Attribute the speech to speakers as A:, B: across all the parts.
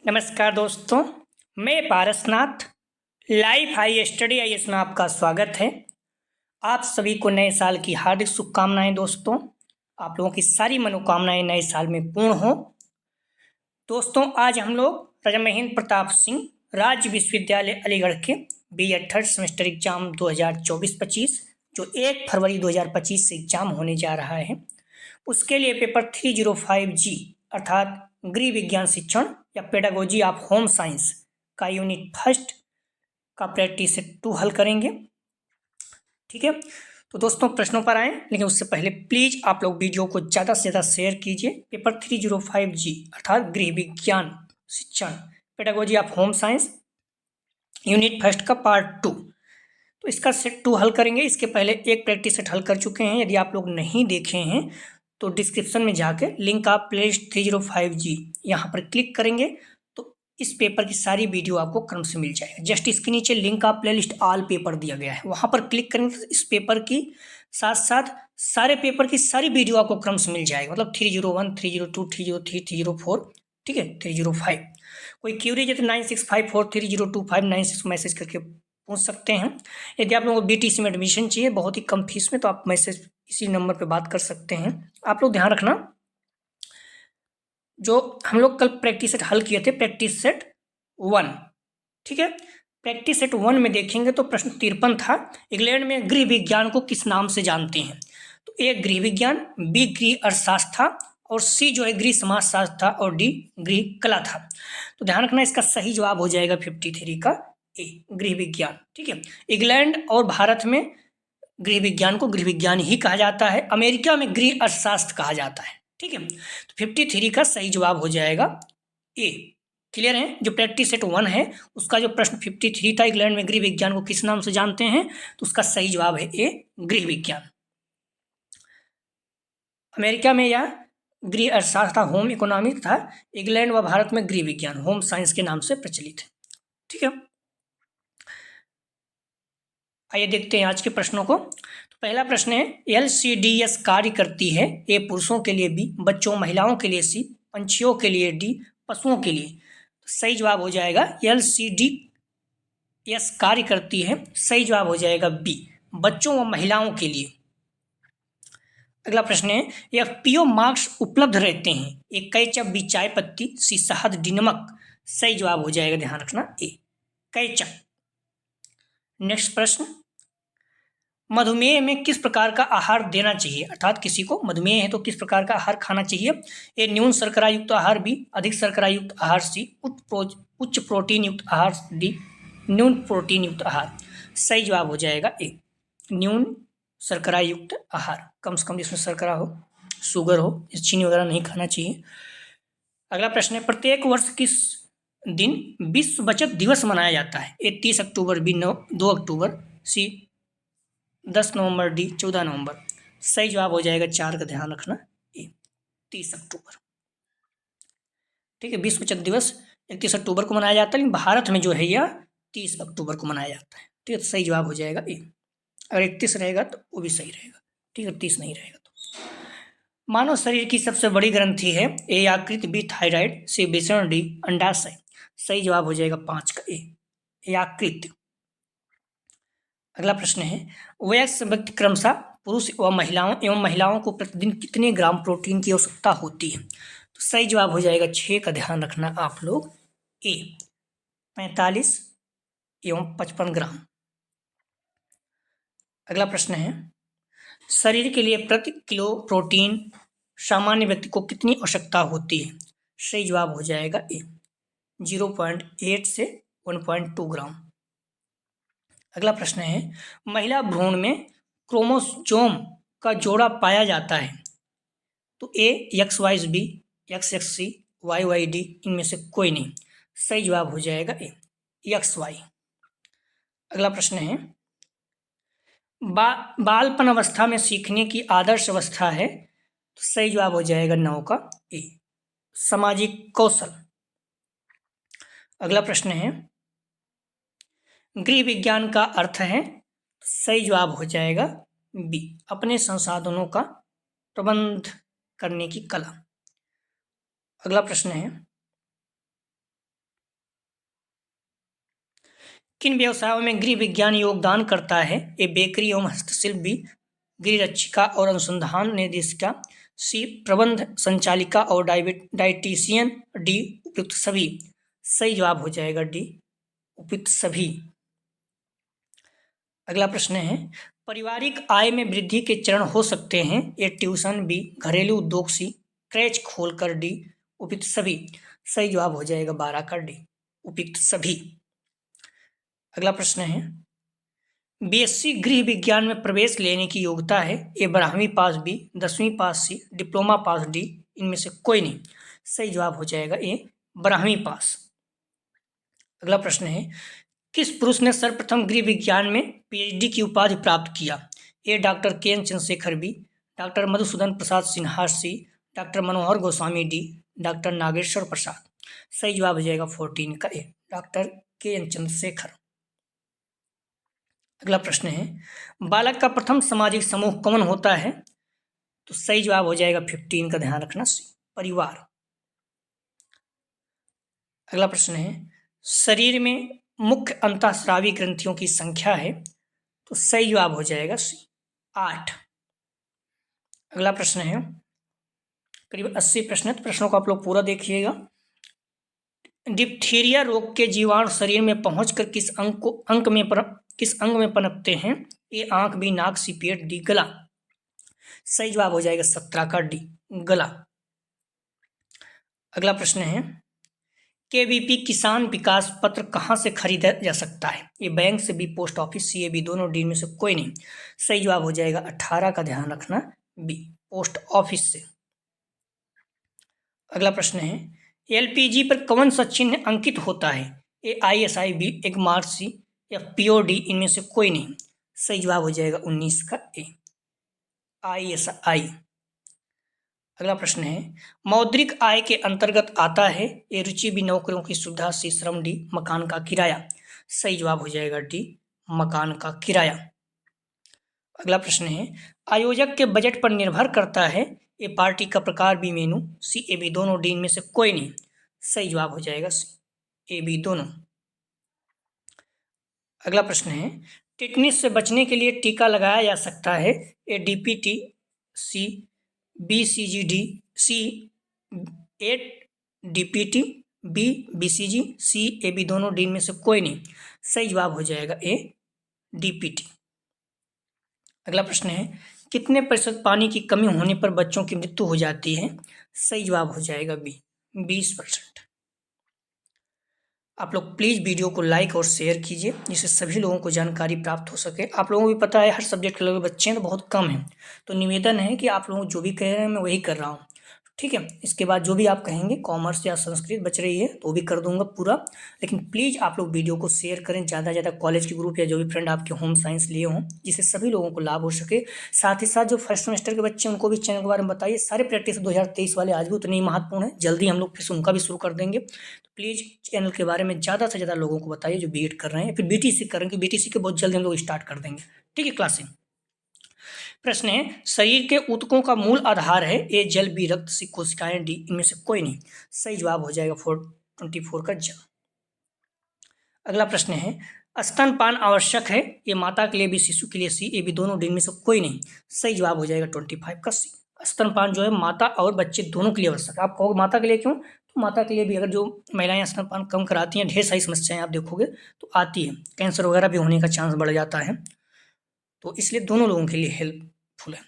A: नमस्कार दोस्तों, मैं Parasnath live high study IAS में आपका स्वागत है। आप सभी को नए साल की हार्दिक शुभकामनाएं। दोस्तों, आप लोगों की सारी मनोकामनाएं नए साल में पूर्ण हो। दोस्तों, आज हम लोग राजा महेंद्र प्रताप सिंह राज्य विश्वविद्यालय अलीगढ़ के बीएड थर्ड सेमेस्टर एग्जाम 2024-25 जो 1 फरवरी 2025 से एग्जाम होने जा रहा है, उसके लिए पेपर 305G अर्थात गृह विज्ञान शिक्षण या पेडागोजी ऑफ होम साइंस का यूनिट फर्स्ट का प्रैक्टिस सेट 2 हल करेंगे। ठीक है, तो दोस्तों प्रश्नों पर आए, लेकिन उससे पहले प्लीज आप लोग वीडियो को ज़्यादा से ज़्यादा शेयर कीजिए। पेपर 305G अर्थात गृह विज्ञान शिक्षण pedagogy of home science unit first का पार्ट 2, तो इसका सेट 2 हल करेंगे। इसके पहले एक प्रैक्टिस सेट हल कर चुके हैं। यदि आप लोग नहीं देखे हैं तो डिस्क्रिप्शन में जाके लिंक आप प्लेलिस्ट 305G यहाँ पर क्लिक करेंगे तो इस पेपर की सारी वीडियो आपको क्रम से मिल जाएगा। जस्ट इसके नीचे लिंक आप प्लेलिस्ट ऑल पेपर दिया गया है, वहाँ पर क्लिक करेंगे तो इस पेपर की साथ साथ सारे पेपर की सारी वीडियो आपको क्रम से मिल जाएगा। मतलब 301, 302, 303, 304, ठीक है, 305। कोई क्यूरी जैसे 9654302596 मैसेज करके पूछ सकते हैं। यदि आप लोगों को बीटीसी में एडमिशन चाहिए बहुत ही कम फीस में, तो आप मैसेज इसी नंबर पे बात कर सकते हैं। आप लोग ध्यान रखना, जो हम लोग कल प्रैक्टिस सेट हल किए थे प्रैक्टिस सेट 1, ठीक है, प्रैक्टिस सेट 1 में देखेंगे तो प्रश्न 53 था, इंग्लैंड में गृह विज्ञान को किस नाम से जानते हैं। तो ए गृह विज्ञान, बी गृह अर्थशास्त्र था, और सी जो है गृह समाजशास्त्र था, और डी गृह कला था। तो ध्यान रखना, इसका सही जवाब हो जाएगा 53 का ए गृह विज्ञान। ठीक है, इंग्लैंड और भारत में गृह विज्ञान को गृह विज्ञान ही कहा जाता है, अमेरिका में गृह अर्थशास्त्र कहा जाता है। ठीक है, तो 53 का सही जवाब हो जाएगा ए। क्लियर है, जो प्रैक्टिस सेट 1 है उसका जो प्रश्न 53 था, इंग्लैंड में गृह विज्ञान को किस नाम से जानते हैं, तो उसका सही जवाब है ए गृह विज्ञान। अमेरिका में यह गृह अर्थशास्त्र था, होम इकोनॉमिक था। इंग्लैंड व भारत में गृह विज्ञान होम साइंस के नाम से प्रचलित है। ठीक है, आइए देखते हैं आज के प्रश्नों को। तो पहला प्रश्न है, LCDS कार्य करती है ए पुरुषों के लिए, बी बच्चों महिलाओं के लिए, सी पंछियों के लिए, डी पशुओं के लिए। तो सही जवाब हो जाएगा LCDS कार्य करती है, सही जवाब हो जाएगा बी बच्चों व महिलाओं के लिए। अगला प्रश्न है, FPO मार्क्स उपलब्ध रहते हैं ए कैचअप, बी चाय पत्ती, सी शहद, डी नमक। सही जवाब हो जाएगा, ध्यान रखना, ए कैचअप। नेक्स्ट प्रश्न, मधुमेह में किस प्रकार का आहार देना चाहिए, अर्थात किसी को मधुमेह है तो किस प्रकार का आहार खाना चाहिए। ए न्यून शर्करा युक्त आहार, बी अधिक शर्करा युक्त आहार, सी उच्च प्रोटीन युक्त आहार, डी न्यून प्रोटीन युक्त आहार। सही जवाब हो जाएगा ए न्यून शर्करा युक्त आहार, कम से कम जिसमें शर्करा हो, शुगर हो, चीनी वगैरह नहीं खाना चाहिए। अगला प्रश्न है, प्रत्येक वर्ष किस दिन विश्व बचत दिवस मनाया जाता है। ए 30 अक्टूबर, बी 2 अक्टूबर, सी 10 नवंबर, डी 14 नवंबर। सही जवाब हो जाएगा 4 का, ध्यान रखना, ए 30 अक्टूबर। ठीक है, विश्व बचत दिवस 31 अक्टूबर को मनाया जाता है, लेकिन भारत में जो है यह 30 अक्टूबर को मनाया जाता है। ठीक है, तो सही जवाब हो जाएगा ए। अगर 31 रहेगा तो वो भी सही रहेगा। ठीक है, 30 नहीं रहेगा तो। मानव शरीर की सबसे बड़ी ग्रंथि है ए यकृत, बी थायराइड, सी वृषण, डी अंडाशय। सही जवाब हो जाएगा 5 का, ए यकृत। अगला प्रश्न है, वयस्क व्यक्ति क्रमशः पुरुष एवं महिलाओं को प्रतिदिन कितने ग्राम प्रोटीन की आवश्यकता होती है। तो सही जवाब हो जाएगा 6 का, ध्यान रखना आप लोग, ए 45 एवं 55 ग्राम। अगला प्रश्न है, शरीर के लिए प्रति किलो प्रोटीन सामान्य व्यक्ति को कितनी आवश्यकता होती है। सही जवाब हो जाएगा ए 0.8 से 1.2 ग्राम। अगला प्रश्न है, महिला भ्रूण में क्रोमोसोम का जोड़ा पाया जाता है। तो ए XY, XXC, YYD, इनमें से कोई नहीं। सही जवाब हो जाएगा ए XY। अगला प्रश्न है, बालपन अवस्था में सीखने की आदर्श अवस्था है। तो सही जवाब हो जाएगा 9 का, ए सामाजिक कौशल। अगला प्रश्न है, गृह विज्ञान का अर्थ है। सही जवाब हो जाएगा बी अपने संसाधनों का प्रबंध करने की कला। अगला प्रश्न है, किन व्यवसायों में गृह विज्ञान योगदान करता है? ए बेकरी एवं हस्तशिल्प, बी गृह रक्षिका और अनुसंधान निर्देशिका, सी प्रबंध संचालिका और डाइटिशियन, डी उपयुक्त सभी। सही जवाब हो जाएगा डी उपयुक्त सभी। अगला प्रश्न है पारिवारिक आय में वृद्धि के चरण हो सकते हैं? ए ट्यूशन, बी घरेलू उद्योग, सी क्रैच खोलकर, डी उपयुक्त सभी। सही जवाब हो जाएगा 12 का डी उपयुक्त सभी। अगला प्रश्न है बीएससी गृह विज्ञान में प्रवेश लेने की योग्यता है? ए 12वीं पास, बी 10वीं पास, सी डिप्लोमा पास, डी इनमें से कोई नहीं। सही जवाब हो जाएगा ए 12वीं पास। अगला प्रश्न है किस पुरुष ने सर्वप्रथम गृह विज्ञान में पीएचडी की उपाधि प्राप्त किया? A doctor K N Chandrashekhar, B doctor Madhusudan Prasad Sinha, C doctor Manohar Goswami, D doctor Nageshwar Prasad. सही जवाब हो जाएगा 14 का A doctor K N Chandrashekhar. अगला प्रश्न है बालक का प्रथम सामाजिक समूह कौन होता है? तो सही जवाब हो जाएगा 15 का, ध्यान रखना, सी परिवार। अगला प्रश्न है शरीर में मुख्य अंतःस्रावी ग्रंथियों की संख्या है? तो सही जवाब हो जाएगा सी 8। अगला प्रश्न है करीब 80 प्रश्न है, तो प्रश्नों को आप लोग पूरा देखिएगा। डिप्थीरिया रोग के जीवाणु शरीर में पहुंचकर किस अंग में पनपते हैं? ए आंख, बी नाक, सी पेट, डी गला। सही जवाब हो जाएगा 17 का डी गला। अगला प्रश्न है केवीपी किसान विकास पत्र कहाँ से खरीदा जा सकता है? ये बैंक से, B post office, C, A, B दोनों, डी में से कोई नहीं। सही जवाब हो जाएगा 18 का, ध्यान रखना, बी पोस्ट ऑफिस से। अगला प्रश्न है एलपीजी पर कौन सा चिन्ह अंकित होता है? ए ISI, बी एक मार्क, सी या POD इनमें से कोई नहीं। सही जवाब हो जाएगा 19 का ए ISI। अगला प्रश्न है मौद्रिक आय के अंतर्गत आता है? ए रुचि, बी नौकरियों की सुविधा, सी श्रम, डी मकान का किराया। सही जवाब हो जाएगा डी मकान का किराया। अगला प्रश्न है आयोजक के बजट पर निर्भर करता है? ए पार्टी का प्रकार, B menu, C, A, B दोनों, डी में से कोई नहीं। सही जवाब हो जाएगा सी, ए, बी दोनों। अगला प्रश्न है टिटनिस से बचने के लिए टीका लगाया जा सकता है? ए DPT, C BCG, C 8 DPT, B BCG, C, A, B दोनों, डी में से कोई नहीं। सही जवाब हो जाएगा ए DPT। अगला प्रश्न है कितने प्रतिशत पानी की कमी होने पर बच्चों की मृत्यु हो जाती है? सही जवाब हो जाएगा बी 20%। आप लोग प्लीज़ वीडियो को लाइक और शेयर कीजिए जिससे सभी लोगों को जानकारी प्राप्त हो सके। आप लोगों को भी पता है हर सब्जेक्ट के लोग बच्चे हैं तो बहुत कम हैं, तो निवेदन है कि आप लोग जो भी कह रहे हैं मैं वही कर रहा हूँ, ठीक है। इसके बाद जो भी आप कहेंगे कॉमर्स या संस्कृत बच रही है तो भी कर दूंगा पूरा, लेकिन प्लीज़ आप लोग वीडियो को शेयर करें ज़्यादा से ज़्यादा, कॉलेज के ग्रुप या जो भी फ्रेंड आपके होम साइंस लिए हों, जिससे सभी लोगों को लाभ हो सके। साथ ही साथ जो फर्स्ट सेमेस्टर के बच्चे हैं उनको भी चैनल के बारे में बताइए। सारे प्रैक्टिस 2023 वाले आज भी उतने ही महत्वपूर्ण है, जल्दी हम लोग फिर से उनका भी शुरू कर देंगे। तो प्लीज़ चैनल के बारे में ज़्यादा से ज़्यादा लोगों को बताइए जो BEd कर रहे हैं, फिर BTC कर रहे हैं, BTC के बहुत जल्दी हम लोग स्टार्ट कर देंगे, ठीक है क्लासें। प्रश्न है शरीर के ऊतकों का मूल आधार है? ए जल, बी रक्त, सी कोशिकाएं, डी इनमें से कोई नहीं। सही जवाब हो जाएगा 24 का जल। अगला प्रश्न है स्तनपान आवश्यक है? ये माता के लिए भी शिशु के लिए, सी, ए, बी दोनों, डी में से कोई नहीं। सही जवाब हो जाएगा 25 का सी। स्तनपान जो है माता और बच्चे दोनों के लिए आवश्यक है। आप कहोगे माता के लिए क्यों? तो माता के लिए भी अगर जो महिलाएं स्तनपान कम कराती हैं, ढेर सारी समस्याएं आप देखोगे तो आती है, कैंसर वगैरह भी होने का चांस बढ़ जाता है, तो इसलिए दोनों लोगों के लिए हेल्पफुल है।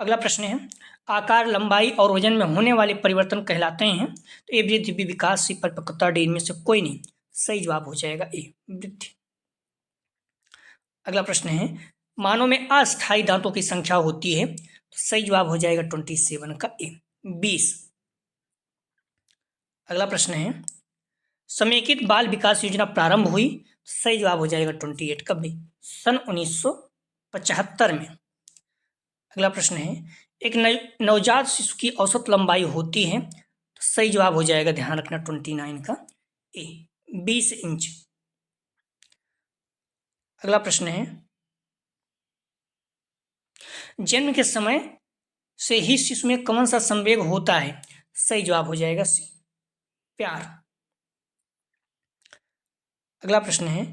A: अगला प्रश्न है आकार, लंबाई और वजन में होने वाले परिवर्तन कहलाते हैं? तो ए वृद्धि, बी विकास, सी परिपक्वता, डी इनमें से कोई नहीं। सही जवाब हो जाएगा ए वृद्धि। अगला प्रश्न है मानव में अस्थायी दांतों की संख्या होती है? तो सही जवाब हो जाएगा 27 का ए 20। अगला प्रश्न है समेकित बाल विकास योजना प्रारंभ हुई? तो सही जवाब हो जाएगा 28 का बी सन 1975 में। अगला प्रश्न है एक नवजात शिशु की औसत लंबाई होती है? तो सही जवाब हो जाएगा, ध्यान रखना, 29 का ए 20 इंच। अगला प्रश्न है जन्म के समय से ही शिशु में कौन सा संवेग होता है? सही जवाब हो जाएगा सी प्यार। अगला प्रश्न है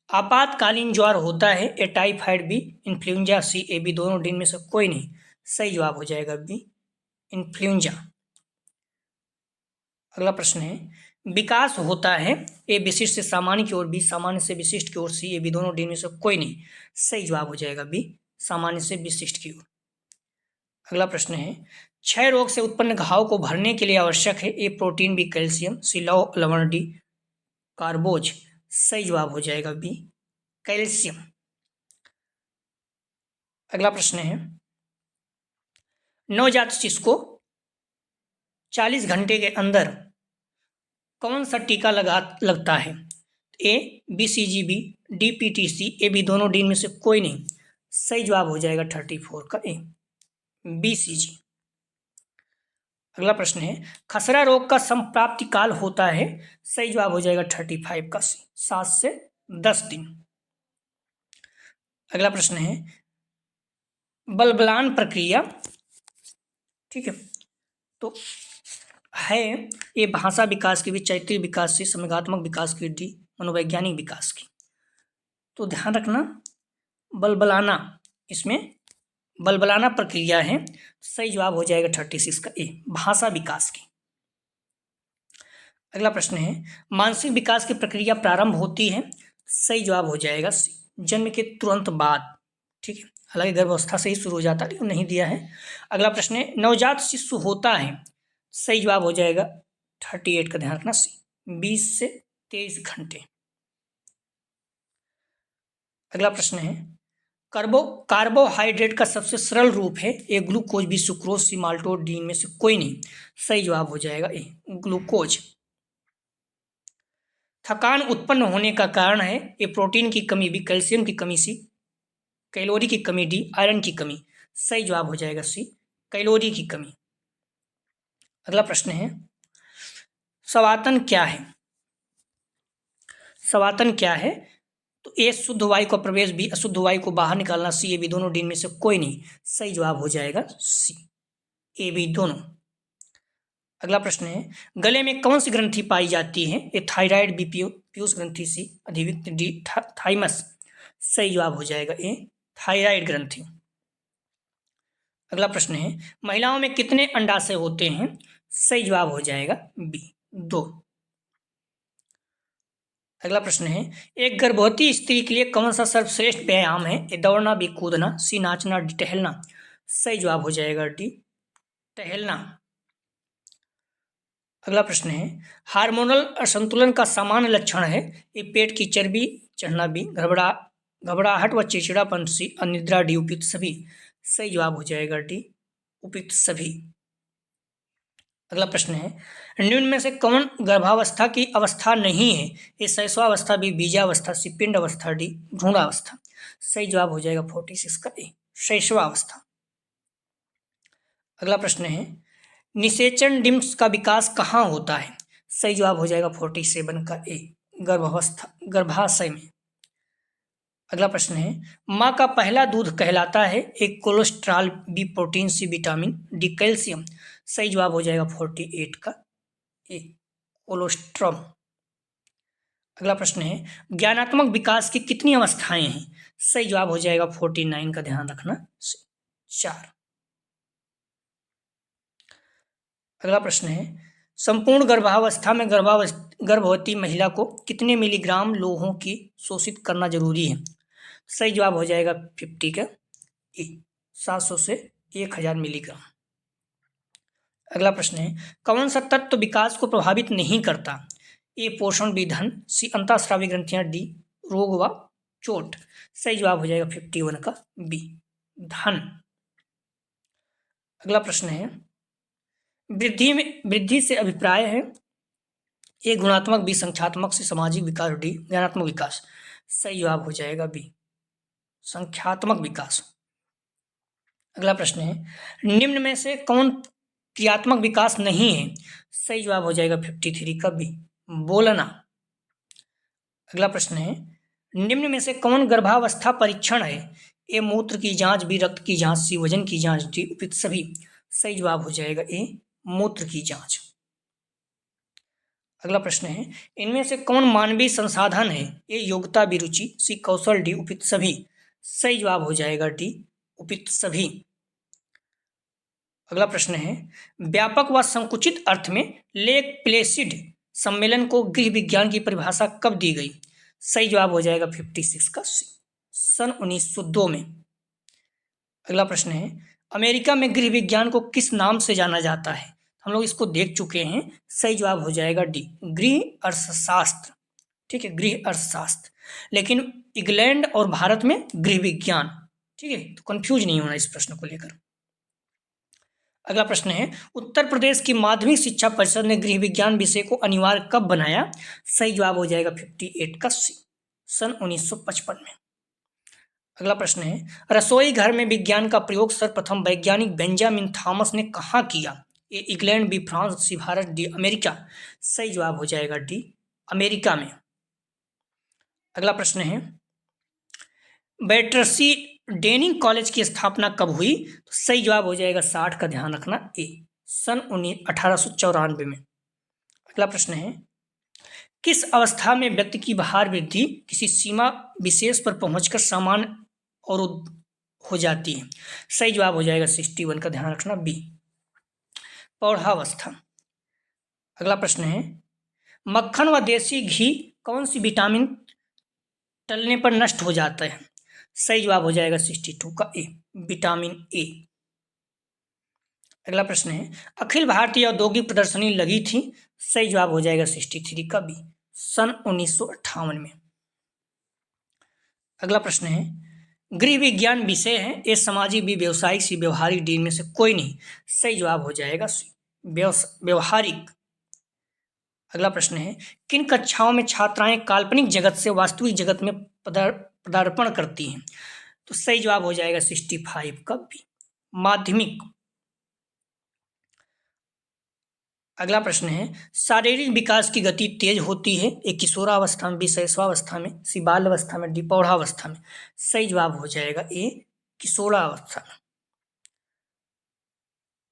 A: आपातकालीन ज्वर होता है A typhoid B, influenza C, A B दोनों डी में से कोई नहीं। सही जवाब हो जाएगा बी, इन्फ्लुएंजा। अगला प्रश्न है विकास होता है ए विशिष्ट से सामान्य की ओर, बी सामान्य से विशिष्ट की ओर, सी, ए बी दोनों डी में से कोई नहीं। सही जवाब हो जाएगा बी, सामान्य से विशिष्ट की ओर। अगला प्रश्न है क्षय रोग से उत्पन्न घाव को भरने के लिए आवश्यक है ए प्रोटीन, बी कैल्शियम, सी लौह लवण, डी कार्बोज। सही जवाब हो जाएगा बी, कैल्शियम। अगला प्रश्न है नवजात शिशु को 40 घंटे के अंदर कौन सा टीका लगता है? A BCG, D PTC, A B दोनों डी में से कोई नहीं। सही जवाब हो जाएगा 34 का ए, BCG। अगला प्रश्न है खसरा रोग का संप्राप्ति काल होता है। सही जवाब हो जाएगा 35 का सी, 7 से 10 दिन। अगला प्रश्न है बलबलान प्रक्रिया, ठीक है, तो है ये भाषा विकास की, भी चैत्रीय विकास की, संवेगात्मक विकास की, डी मनोवैज्ञानिक विकास की। तो ध्यान रखना बलबलाना, इसमें बलबलाना प्रक्रिया है। सही जवाब हो जाएगा 36 का ए, भाषा विकास की। अगला प्रश्न है मानसिक विकास की प्रक्रिया प्रारंभ होती है। सही जवाब हो जाएगा सी, जन्म के तुरंत बाद, ठीक है, हालांकि गर्भावस्था से ही शुरू हो जाता है लेकिन नहीं दिया है। अगला प्रश्न है नवजात शिशु होता है। सही जवाब हो जाएगा 38 का, ध्यान रखना सी, 20 से 23 घंटे। अगला प्रश्न है कार्बोहाइड्रेट का सबसे सरल रूप है ए ग्लूकोज, बी सुक्रोज, सी माल्टोज, डी में से कोई नहीं। सही जवाब हो जाएगा ए, ग्लूकोज। थकान उत्पन्न होने का कारण है ए प्रोटीन की कमी, बी कैल्शियम की कमी, सी कैलोरी की कमी, डी आयरन की कमी। सही जवाब हो जाएगा सी, कैलोरी की कमी। अगला प्रश्न है स्वातन क्या है? स्वातन क्या है? तो ए शुद्ध वायु का प्रवेश, बी अशुद्ध वायु को बाहर निकालना, सी ए बी दोनों, डी में से कोई नहीं। सही जवाब हो जाएगा सी, ए बी दोनों। अगला प्रश्न है गले में कौन सी ग्रंथि पाई जाती है? ए थायराइड, बी पीयूष ग्रंथि, सी अधिविक्त, डी थाइमस। सही जवाब हो जाएगा ए, थायराइड ग्रंथि। अगला प्रश्न है महिलाओं में कितने अंडाशय होते हैं? सही जवाब हो जाएगा बी, 2। अगला प्रश्न है एक गर्भवती स्त्री के लिए कौन सा सर्वश्रेष्ठ व्यायाम है? ए दौड़ना, बी कूदना, सी नाचना, डी टहलना। सही जवाब हो जाएगा डी, टहलना। अगला प्रश्न है हार्मोनल असंतुलन का सामान्य लक्षण है ए पेट की चर्बी चढ़ना, बी घबराहट व चिड़चिड़ापन, सी अनिद्रा, डी उपयुक्त सभी। सही जवाब हो जाएगा डी, उपयुक्त सभी। अगला प्रश्न है निम्न में से कौन गर्भावस्था की अवस्था नहीं है? ए शैशवावस्था, बी बीजावस्था, सी पिंड अवस्था, डी भ्रूणावस्था। सही जवाब हो जाएगा 46 का ए, शैशवावस्था। अगला प्रश्न है निषेचन डिम्स का विकास कहाँ होता है? सही जवाब हो जाएगा 47 का ए, गर्भाशय में। अगला प्रश्न है माँ का पहला दूध कहलाता है A cholesterol, B protein, C vitamin, D calcium. सही जवाब हो जाएगा 48 का ए, कोलेस्ट्रॉल। अगला प्रश्न है ज्ञानात्मक विकास की कितनी अवस्थाएं हैं? सही जवाब हो जाएगा 49 का, ध्यान रखना 4। अगला प्रश्न है संपूर्ण गर्भावस्था में गर्भवती महिला को कितने मिलीग्राम लोहों की शोषित करना जरूरी है? सही जवाब हो जाएगा 50 का ए, 700 से 1000 मिलीग्राम। अगला प्रश्न है कौन सा तत्व विकास को प्रभावित नहीं करता? ए पोषण, बी धन, सी अंतःस्रावी ग्रंथियां, डी रोग व चोट। सही जवाब हो जाएगा 51 का बी, धन। अगला प्रश्न है वृद्धि से अभिप्राय है ए गुणात्मक, बी संख्यात्मक, सी सामाजिक विकास, डी ज्ञानात्मक विकास। सही जवाब हो जाएगा बी, संख्यात्मक विकास। अगला प्रश्न है निम्न में से कौन क्रियात्मक विकास नहीं है? सही जवाब हो जाएगा 53 का बी, बोलना। अगला प्रश्न है निम्न में से कौन गर्भावस्था परीक्षण है? ए मूत्र की जांच, बी रक्त की जांच, सी वजन की जांच, डी उपयुक्त सभी। सही जवाब हो जाएगा ए, मूत्र की जांच। अगला प्रश्न है, इनमें से कौन मानवीय संसाधन है? ए योग्यता अभिरुचि, सी कौशल, डी उपयुक्त सभी। सही जवाब हो जाएगा डी उपयुक्त सभी। अगला प्रश्न है, व्यापक व संकुचित अर्थ में लेक प्लेसिड सम्मेलन को गृह विज्ञान की परिभाषा कब दी गई? सही जवाब हो जाएगा 56 का सी, सन 1902 में। अगला प्रश्न है, अमेरिका में गृह विज्ञान को किस नाम से जाना जाता है? हम लोग इसको देख चुके हैं। सही जवाब हो जाएगा डी गृह अर्थशास्त्र। ठीक है, गृह अर्थशास्त्र। लेकिन इंग्लैंड और भारत में गृह विज्ञान। ठीक है, तो कंफ्यूज नहीं होना इस प्रश्न को लेकर। अगला प्रश्न है, उत्तर प्रदेश की माध्यमिक शिक्षा परिषद ने गृह विज्ञान विषय को अनिवार्य कब बनाया? सही जवाब हो जाएगा 58 का सी, सन 1955 में। अगला प्रश्न है, रसोई घर में विज्ञान का प्रयोग सर्वप्रथम वैज्ञानिक बेंजामिन थॉमस ने कहाँ किया? A England, B France, C Bharat, D America. सही जवाब हो जाएगा डी अमेरिका में। अगला प्रश्न है, बैटरसी डेनिंग कॉलेज की स्थापना कब हुई? तो सही जवाब हो जाएगा 60 का ध्यान रखना ए, सन 1894 में। अगला प्रश्न है, किस अवस्था में व्यक्ति की भार वृद्धि किसी सीमा विशेष पर पहुंचकर सामान्य और हो जाती है? सही जवाब हो जाएगा 61 का ध्यान रखना बी, पौधावस्था। अगला प्रश्न है, मक्खन व देसी घी कौन सी विटामिन टलने पर नष्ट हो जाता है? सही जवाब हो जाएगा 62 का ए, विटामिन ए। अगला प्रश्न है, अखिल भारतीय औद्योगिक प्रदर्शनी लगी थी? सही जवाब हो जाएगा 63 का बी, सन 1958 में। अगला प्रश्न है, गृह विज्ञान विषय है, ए सामाजिक, बी व्यवसायिक, सी व्यवहारिक, डी में से कोई नहीं। सही जवाब हो जाएगा सी, व्यवहारिक। अगला प्रश्न है, किन कक्षाओं में छात्राएं काल्पनिक जगत से वास्तविक जगत में पदार्पण करती हैं? तो सही जवाब हो जाएगा 65 का बी, माध्यमिक। अगला प्रश्न है, शारीरिक विकास की गति तेज होती है? ए किशोरावस्था में, बी शैशवावस्था में, सी बाल अवस्था में, डी प्रौढ़ावस्था में। सही जवाब हो जाएगा ए किशोरावस्था में।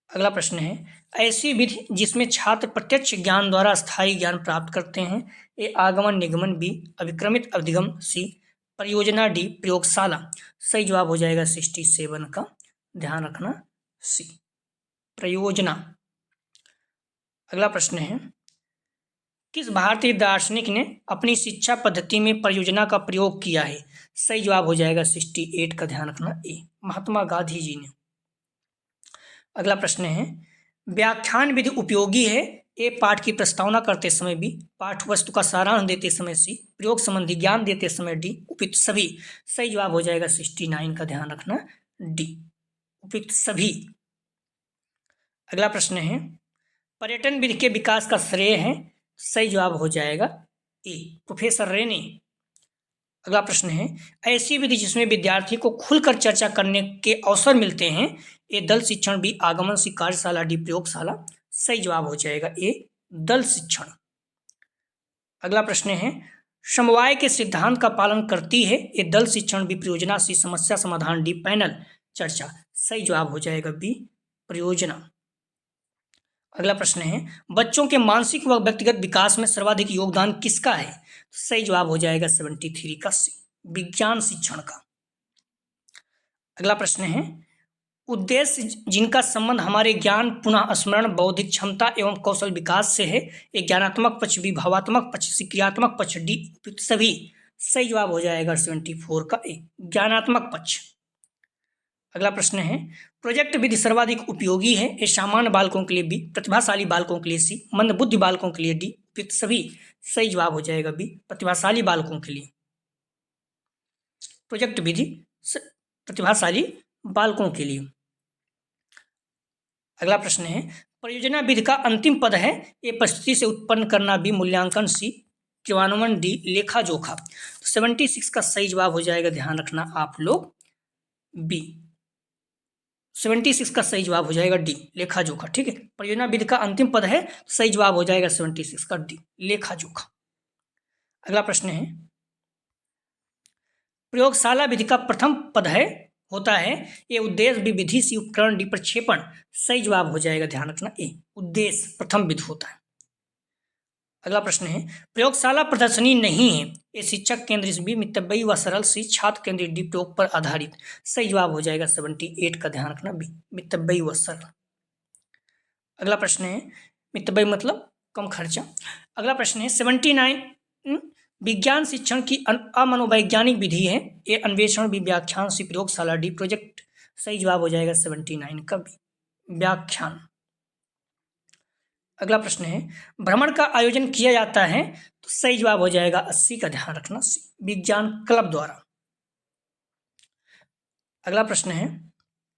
A: अगला प्रश्न है, ऐसी विधि जिसमें छात्र प्रत्यक्ष ज्ञान द्वारा स्थायी ज्ञान प्राप्त करते हैं? ए आगमन निगमन, बी अभिक्रमित अधिगम, सी परियोजना, डी प्रयोगशाला। सही जवाब हो जाएगा 67 का ध्यान रखना सी, प्रयोजना। अगला प्रश्न है, किस भारतीय दार्शनिक ने अपनी शिक्षा पद्धति में परियोजना का प्रयोग किया है? सही जवाब हो जाएगा 68 का ध्यान रखना ए, महात्मा गांधी जी ने। अगला प्रश्न है, व्याख्यान विधि उपयोगी है? ए पाठ की प्रस्तावना करते समय, बी पाठ वस्तु का सारांश देते समय, सी प्रयोग संबंधी ज्ञान देते समय, डी उपयुक्त सभी। सही जवाब हो जाएगा 69 का ध्यान रखना डी, उपयुक्त सभी। अगला प्रश्न है, पर्यटन विधि के विकास का श्रेय है? सही जवाब हो जाएगा ए, प्रोफेसर रे ने। अगला प्रश्न है, ऐसी विधि जिसमें विद्यार्थी को खुलकर चर्चा करने के अवसर मिलते हैं? ए दल शिक्षण, बी आगमन, सी कार्यशाला, डी प्रयोगशाला। सही जवाब हो जाएगा ए, दल शिक्षण। अगला प्रश्न है, समवाय के सिद्धांत का पालन करती है? ए दल शिक्षण, बी परियोजना, सी समस्या समाधान, डी पैनल चर्चा। सही जवाब हो जाएगा बी परियोजना। अगला प्रश्न है, बच्चों के मानसिक व व्यक्तिगत विकास में सर्वाधिक योगदान किसका है? सही जवाब हो जाएगा 73 का सी, विज्ञान शिक्षण का। अगला प्रश्न है, उद्देश्य जिनका संबंध हमारे ज्ञान, पुनः स्मरण, बौद्धिक क्षमता एवं कौशल विकास से है? एक ज्ञानात्मक पक्ष, बी भावात्मक पक्ष, सी क्रियात्मक पक्ष, डी उपयुक्त सभी। सही जवाब हो जाएगा 74 का ए, ज्ञानात्मक पक्ष। अगला प्रश्न है, प्रोजेक्ट विधि सर्वाधिक उपयोगी है? ए सामान्य बालकों के लिए, बी प्रतिभाशाली बालकों के लिए, सी मंदबुद्धि बालकों के लिए, डी उपयुक्त सभी। सही जवाब हो जाएगा बी, प्रतिभाशाली बालकों के लिए। प्रोजेक्ट विधि प्रतिभाशाली बालकों के लिए। अगला प्रश्न है, परियोजना विधि का अंतिम पद है? ए परिस्थिति से उत्पन्न करना, बी मूल्यांकन, सी क्रियान्वयन, डी लेखा जोखा। 76 का सही जवाब हो जाएगा, ध्यान रखना आप लोग बी, 76 का सही जवाब हो जाएगा डी, लेखा जोखा। ठीक है, परियोजना विधि का अंतिम पद है, सही जवाब हो जाएगा 76 का डी, लेखा जोखा। अगला प्रश्न है, प्रयोगशाला विधि का प्रथम पद होता है? ये उद्देश्य, बी विधि, सी उपकरण, डी प्रक्षेपण। सही जवाब हो जाएगा, ध्यान रखना ए, उद्देश्य प्रथम विधि होता है। अगला प्रश्न है, प्रयोगशाला प्रदर्शनी नहीं है, ये शिक्षक केंद्रित भी, मितव्ययी व सरल सी, छात्र केंद्रित डी, प्रयोग पर आधारित। सही जवाब हो जाएगा 78 का, ध्यान रखना बी, मितव्ययी व सरल। अगला प्रश्न है, मितव्ययी मतलब कम खर्चा। अगला प्रश्न है 79, विज्ञान शिक्षण की अमनोवैज्ञानिक विधि है, ए अन्वेषण, बी व्याख्यान, सी प्रयोगशाला, डी प्रोजेक्ट। सही जवाब हो जाएगा 79 का बी, व्याख्यान। अगला प्रश्न है, भ्रमण का आयोजन किया जाता है, तो सही जवाब हो जाएगा 80 का, ध्यान रखना सी, विज्ञान क्लब द्वारा। अगला प्रश्न है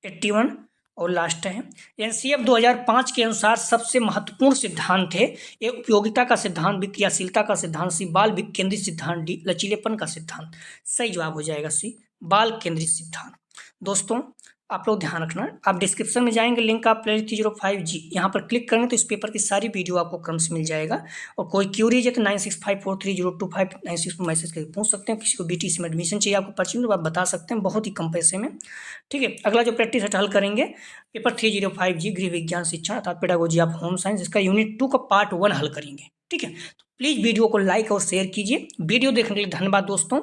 A: 81 और लास्ट है, एनसीएफ 2005 के अनुसार सबसे महत्वपूर्ण सिद्धांत थे, ये उपयोगिता का सिद्धांत, बी क्रियाशीलता का सिद्धांत, सी बाल केंद्रित सिद्धांत, डी लचीलेपन का सिद्धांत। सही जवाब हो जाएगा सी, बाल केंद्रित सिद्धांत। दोस्तों आप लोग ध्यान रखना, आप डिस्क्रिप्शन में जाएंगे, लिंक आप प्ले 305G यहाँ पर क्लिक करेंगे तो इस पेपर की सारी वीडियो आपको क्रम से मिल जाएगा। और कोई क्यूरीज है तो 9654302596 पर मैसेज करके पूछ सकते हैं। किसी को BTC में एडमिशन चाहिए, आपको पर्ची तो आप बता सकते हैं, बहुत ही कम पैसे में। ठीक है, अगला जो प्रैक्टिस है हल करेंगे पेपर 305G गृह विज्ञान शिक्षण अर्थात पेडागोजी ऑफ होम साइंस, इसका यूनिट 2 का पार्ट 1 हल करेंगे। ठीक है, तो प्लीज़ वीडियो को लाइक और शेयर कीजिए। वीडियो देखने के लिए धन्यवाद दोस्तों।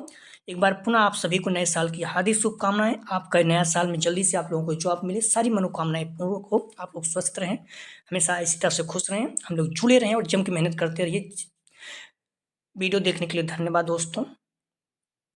A: एक बार पुनः आप सभी को नए साल की हार्दिक शुभकामनाएं। आपका नया साल में जल्दी से आप लोगों को जॉब मिले, सारी मनोकामनाएं पूर्ण हो, आप लोग स्वस्थ रहें, हमेशा इसी तरह से खुश रहें, हम लोग जुड़े रहें और जम के मेहनत करते रहिए। वीडियो देखने के लिए धन्यवाद दोस्तों।